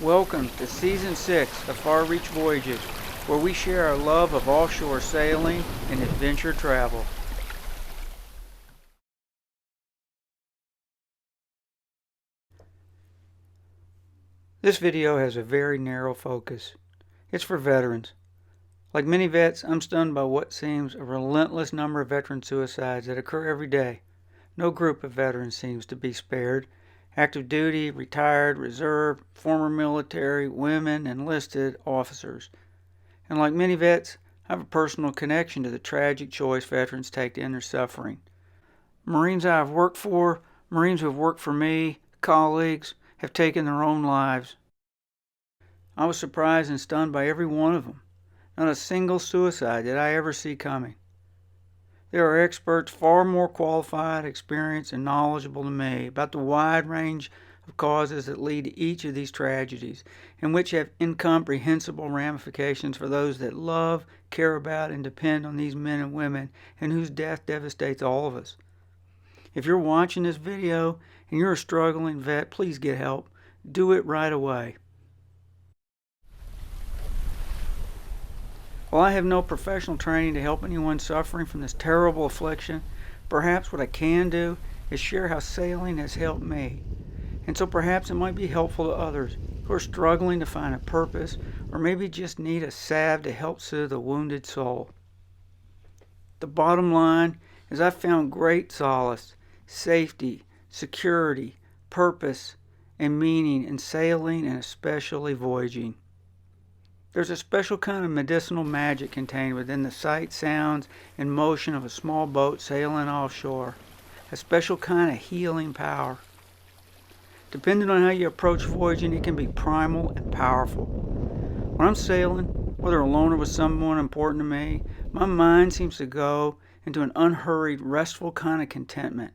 Welcome to Season 6 of Far Reach Voyages, where we share our love of offshore sailing and adventure travel. This video has a very narrow focus. It's for veterans. Like many vets, I'm stunned by what seems a relentless number of veteran suicides that occur every day. No group of veterans seems to be spared. Active duty, retired, reserve, former military, women, enlisted, officers. And like many vets, I have a personal connection to the tragic choice veterans take to end their suffering. Marines I have worked for, Marines who have worked for me, colleagues, have taken their own lives. I was surprised and stunned by every one of them. Not a single suicide did I ever see coming. There are experts far more qualified, experienced, and knowledgeable than me about the wide range of causes that lead to each of these tragedies, and which have incomprehensible ramifications for those that love, care about, and depend on these men and women, and whose death devastates all of us. If you're watching this video and you're a struggling vet, please get help. Do it right away. While I have no professional training to help anyone suffering from this terrible affliction, perhaps what I can do is share how sailing has helped me. And so perhaps it might be helpful to others who are struggling to find a purpose, or maybe just need a salve to help soothe a wounded soul. The bottom line is I've found great solace, safety, security, purpose, and meaning in sailing, and especially voyaging. There's a special kind of medicinal magic contained within the sight, sounds, and motion of a small boat sailing offshore. A special kind of healing power. Depending on how you approach voyaging, it can be primal and powerful. When I'm sailing, whether alone or with someone important to me, my mind seems to go into an unhurried, restful kind of contentment.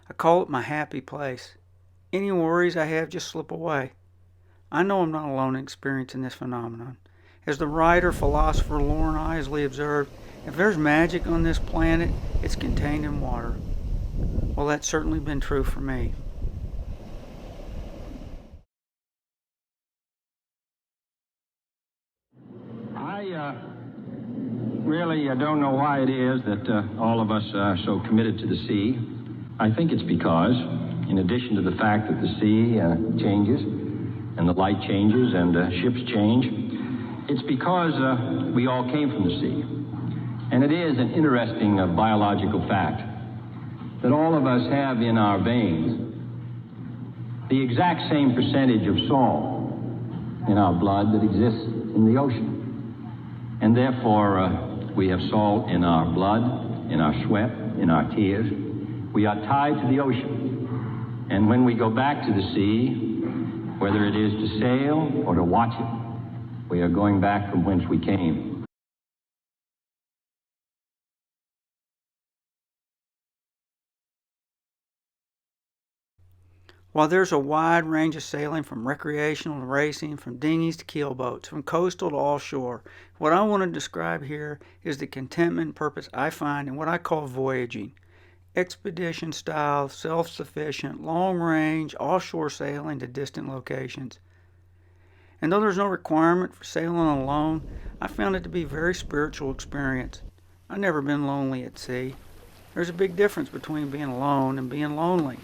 I call it my happy place. Any worries I have just slip away. I know I'm not alone in experiencing this phenomenon. As the writer, philosopher Lorne Isley observed, if there's magic on this planet, it's contained in water. Well, that's certainly been true for me. I really don't know why it is that all of us are so committed to the sea. I think it's because, in addition to the fact that the sea changes, and the light changes, and ships change, it's because we all came from the sea. And it is an interesting biological fact that all of us have in our veins the exact same percentage of salt in our blood that exists in the ocean. And therefore, we have salt in our blood, in our sweat, in our tears. We are tied to the ocean. And when we go back to the sea, whether it is to sail or to watch it, we are going back from whence we came. While there's a wide range of sailing from recreational to racing, from dinghies to keelboats, from coastal to offshore, what I want to describe here is the contentment and purpose I find in what I call voyaging. Expedition style, self-sufficient, long-range, offshore sailing to distant locations. And though there's no requirement for sailing alone, I found it to be a very spiritual experience. I've never been lonely at sea. There's a big difference between being alone and being lonely.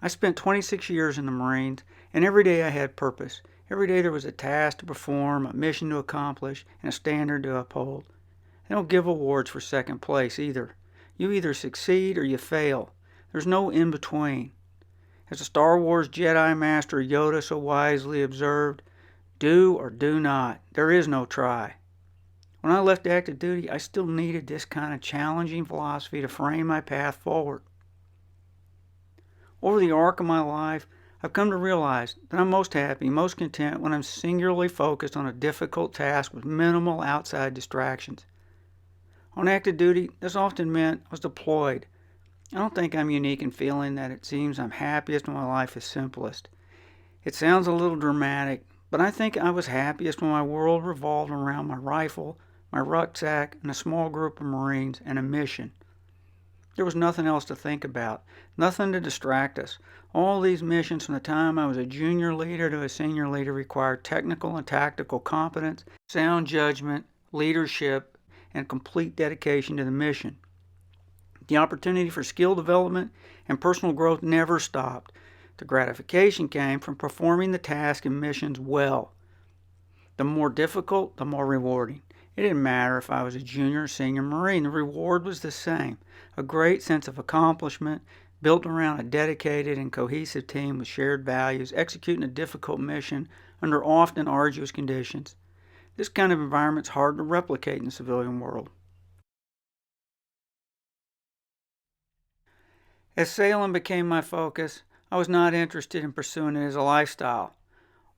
I spent 26 years in the Marines, and every day I had purpose. Every day there was a task to perform, a mission to accomplish, and a standard to uphold. They don't give awards for second place either. You either succeed or you fail. There's no in-between. As the Star Wars Jedi Master Yoda so wisely observed, do or do not. There is no try. When I left active duty, I still needed this kind of challenging philosophy to frame my path forward. Over the arc of my life, I've come to realize that I'm most happy, most content when I'm singularly focused on a difficult task with minimal outside distractions. On active duty, this often meant I was deployed. I don't think I'm unique in feeling that it seems I'm happiest when my life is simplest. It sounds a little dramatic, but I think I was happiest when my world revolved around my rifle, my rucksack, and a small group of Marines and a mission. There was nothing else to think about, nothing to distract us. All these missions from the time I was a junior leader to a senior leader required technical and tactical competence, sound judgment, leadership, and complete dedication to the mission. The opportunity for skill development and personal growth never stopped. The gratification came from performing the task and missions well. The more difficult, the more rewarding. It didn't matter if I was a junior or senior Marine. The reward was the same. A great sense of accomplishment built around a dedicated and cohesive team with shared values, executing a difficult mission under often arduous conditions. This kind of environment is hard to replicate in the civilian world. As sailing became my focus, I was not interested in pursuing it as a lifestyle.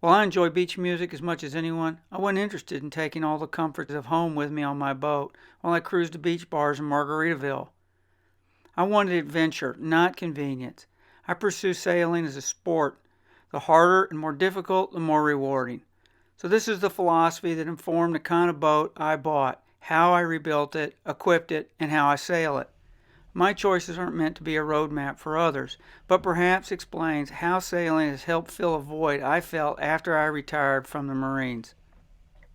While I enjoy beach music as much as anyone, I wasn't interested in taking all the comforts of home with me on my boat while I cruised to beach bars in Margaritaville. I wanted adventure, not convenience. I pursue sailing as a sport. The harder and more difficult, the more rewarding. So this is the philosophy that informed the kind of boat I bought, how I rebuilt it, equipped it, and how I sail it. My choices aren't meant to be a roadmap for others, but perhaps explains how sailing has helped fill a void I felt after I retired from the Marines.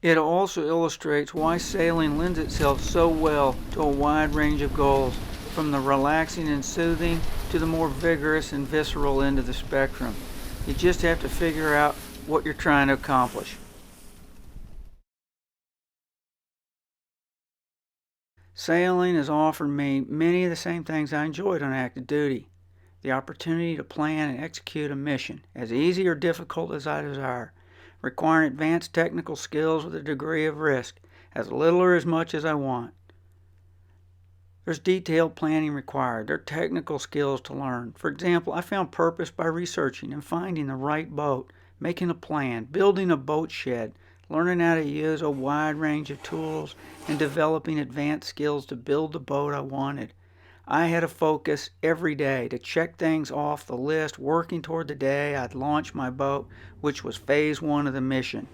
It also illustrates why sailing lends itself so well to a wide range of goals, from the relaxing and soothing to the more vigorous and visceral end of the spectrum. You just have to figure out what you're trying to accomplish. Sailing has offered me many of the same things I enjoyed on active duty. The opportunity to plan and execute a mission, as easy or difficult as I desire, requiring advanced technical skills with a degree of risk, as little or as much as I want. There's detailed planning required. There are technical skills to learn. For example, I found purpose by researching and finding the right boat, making a plan, building a boat shed, learning how to use a wide range of tools, and developing advanced skills to build the boat I wanted. I had a focus every day to check things off the list, working toward the day I'd launch my boat, which was phase 1 of the mission.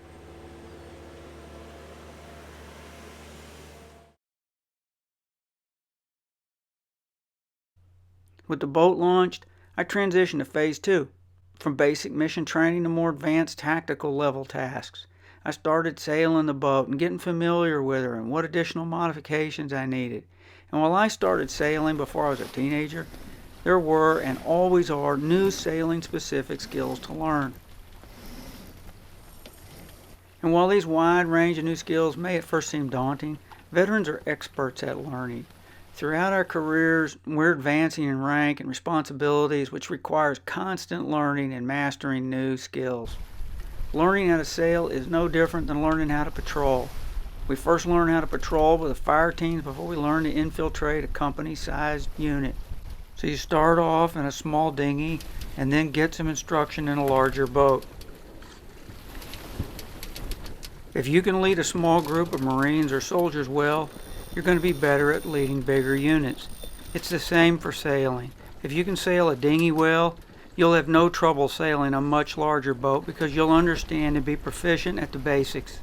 With the boat launched, I transitioned to phase 2, from basic mission training to more advanced tactical level tasks. I started sailing the boat and getting familiar with her and what additional modifications I needed. And while I started sailing before I was a teenager, there were and always are new sailing-specific skills to learn. And while these wide range of new skills may at first seem daunting, veterans are experts at learning. Throughout our careers, we're advancing in rank and responsibilities, which requires constant learning and mastering new skills. Learning how to sail is no different than learning how to patrol. We first learn how to patrol with the fire teams before we learn to infiltrate a company-sized unit. So you start off in a small dinghy and then get some instruction in a larger boat. If you can lead a small group of Marines or soldiers well, you're going to be better at leading bigger units. It's the same for sailing. If you can sail a dinghy well, you'll have no trouble sailing a much larger boat because you'll understand and be proficient at the basics.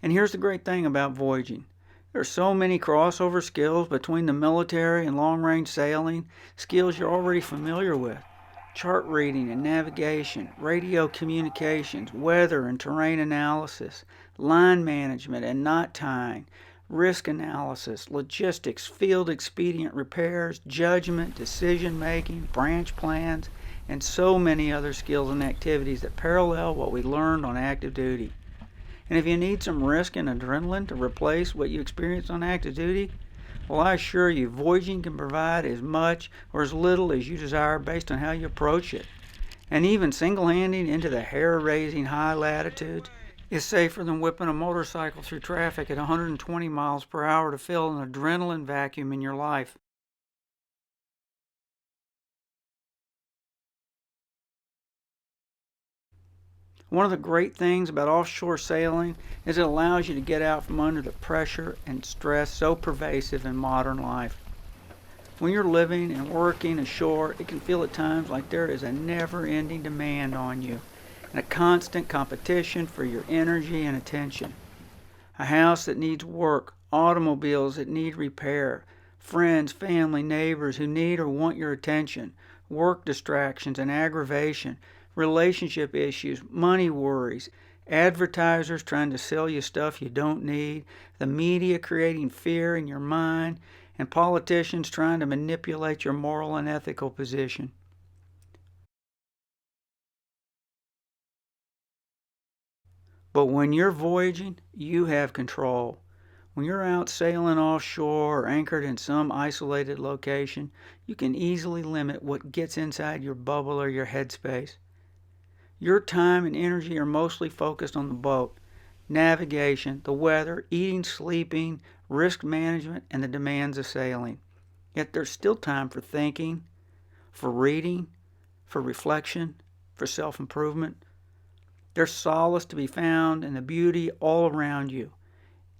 And here's the great thing about voyaging. There are so many crossover skills between the military and long-range sailing, skills you're already familiar with. Chart reading and navigation, radio communications, weather and terrain analysis, line management and knot tying, risk analysis, logistics, field expedient repairs, judgment, decision-making, branch plans, and so many other skills and activities that parallel what we learned on active duty. And if you need some risk and adrenaline to replace what you experienced on active duty, well, I assure you, voyaging can provide as much or as little as you desire based on how you approach it. And even single-handing into the hair-raising high latitudes is safer than whipping a motorcycle through traffic at 120 miles per hour to fill an adrenaline vacuum in your life. One of the great things about offshore sailing is it allows you to get out from under the pressure and stress so pervasive in modern life. When you're living and working ashore, it can feel at times like there is a never-ending demand on you and a constant competition for your energy and attention. a house that needs work, automobiles that need repair, friends, family, neighbors who need or want your attention, work distractions and aggravation, relationship issues, money worries, advertisers trying to sell you stuff you don't need, the media creating fear in your mind, and politicians trying to manipulate your moral and ethical position. But when you're voyaging, you have control. When you're out sailing offshore or anchored in some isolated location, you can easily limit what gets inside your bubble or your headspace. Your time and energy are mostly focused on the boat, navigation, the weather, eating, sleeping, risk management, and the demands of sailing. Yet there's still time for thinking, for reading, for reflection, for self-improvement. There's solace to be found in the beauty all around you,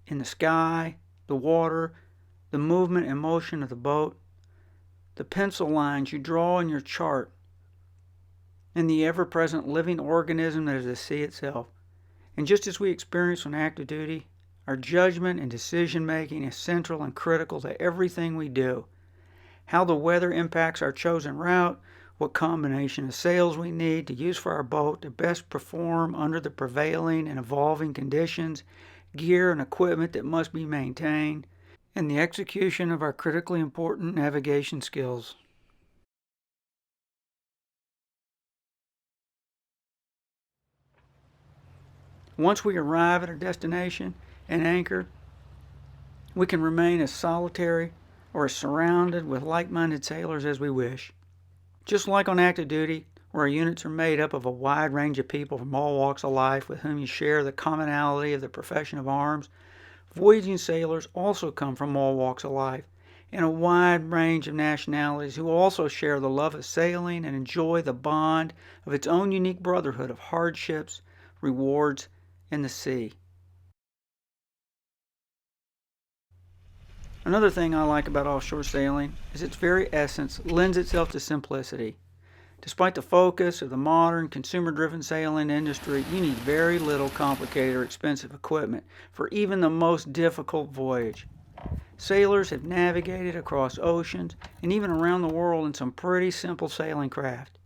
in the sky, the water, the movement and motion of the boat, the pencil lines you draw in your chart, and the ever-present living organism that is the sea itself. And just as we experience on active duty, our judgment and decision-making is central and critical to everything we do. How the weather impacts our chosen route, what combination of sails we need to use for our boat to best perform under the prevailing and evolving conditions, gear and equipment that must be maintained, and the execution of our critically important navigation skills. Once we arrive at our destination and anchor, we can remain as solitary or as surrounded with like-minded sailors as we wish. Just like on active duty, where our units are made up of a wide range of people from all walks of life with whom you share the commonality of the profession of arms, voyaging sailors also come from all walks of life and a wide range of nationalities who also share the love of sailing and enjoy the bond of its own unique brotherhood of hardships, rewards, and the sea. Another thing I like about offshore sailing is its very essence lends itself to simplicity. Despite the focus of the modern, consumer-driven sailing industry, you need very little complicated or expensive equipment for even the most difficult voyage. Sailors have navigated across oceans and even around the world in some pretty simple sailing craft.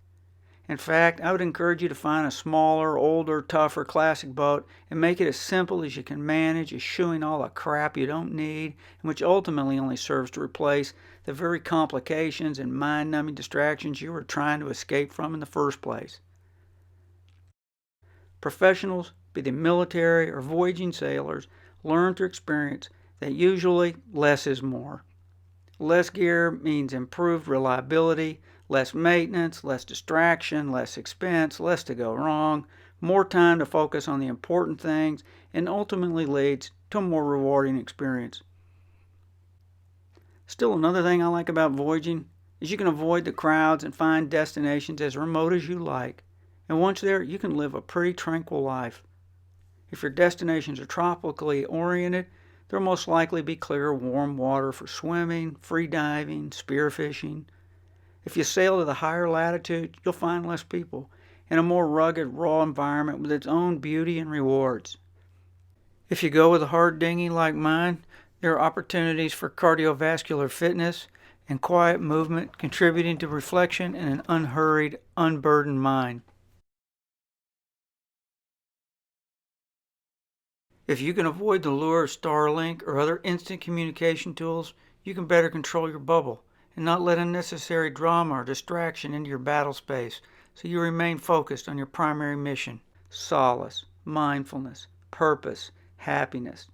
In fact, I would encourage you to find a smaller, older, tougher, classic boat and make it as simple as you can manage, eschewing all the crap you don't need and which ultimately only serves to replace the very complications and mind-numbing distractions you were trying to escape from in the first place. Professionals, be they military or voyaging sailors, learn through experience that usually less is more. Less gear means improved reliability, less maintenance, less distraction, less expense, less to go wrong, more time to focus on the important things, and ultimately leads to a more rewarding experience. Still, another thing I like about voyaging is you can avoid the crowds and find destinations as remote as you like. And once there, you can live a pretty tranquil life. If your destinations are tropically oriented, there will most likely be clear, warm water for swimming, free diving, spearfishing. If you sail to the higher latitude, you'll find less people and a more rugged, raw environment with its own beauty and rewards. If you go with a hard dinghy like mine, there are opportunities for cardiovascular fitness and quiet movement, contributing to reflection and an unhurried, unburdened mind. If you can avoid the lure of Starlink or other instant communication tools, you can better control your bubble and not let unnecessary drama or distraction into your battle space, so you remain focused on your primary mission: solace, mindfulness, purpose, happiness.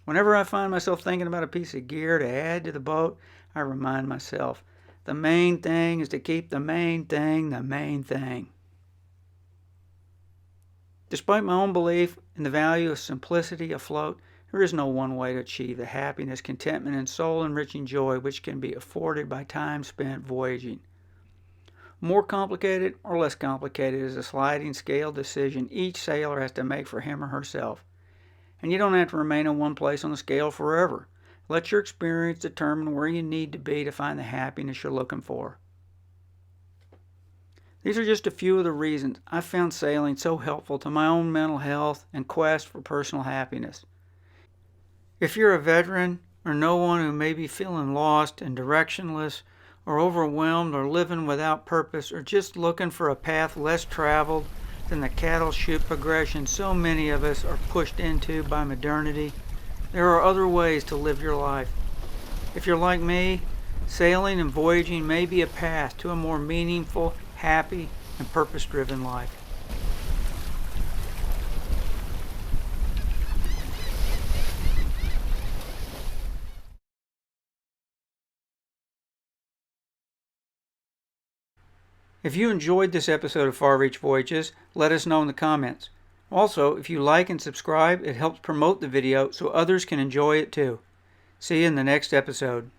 Whenever I find myself thinking about a piece of gear to add to the boat, I remind myself, the main thing is to keep the main thing the main thing. Despite my own belief in the value of simplicity afloat, there is no one way to achieve the happiness, contentment, and soul-enriching joy which can be afforded by time spent voyaging. More complicated or less complicated is a sliding scale decision each sailor has to make for him or herself. And you don't have to remain in one place on the scale forever. Let your experience determine where you need to be to find the happiness you're looking for. These are just a few of the reasons I found sailing so helpful to my own mental health and quest for personal happiness. If you're a veteran or know one who may be feeling lost and directionless or overwhelmed or living without purpose or just looking for a path less traveled than the cattle chute progression so many of us are pushed into by modernity, there are other ways to live your life. If you're like me, sailing and voyaging may be a path to a more meaningful, happy, and purpose-driven life. If you enjoyed this episode of Far Reach Voyages, let us know in the comments. Also, if you like and subscribe, it helps promote the video so others can enjoy it too. See you in the next episode.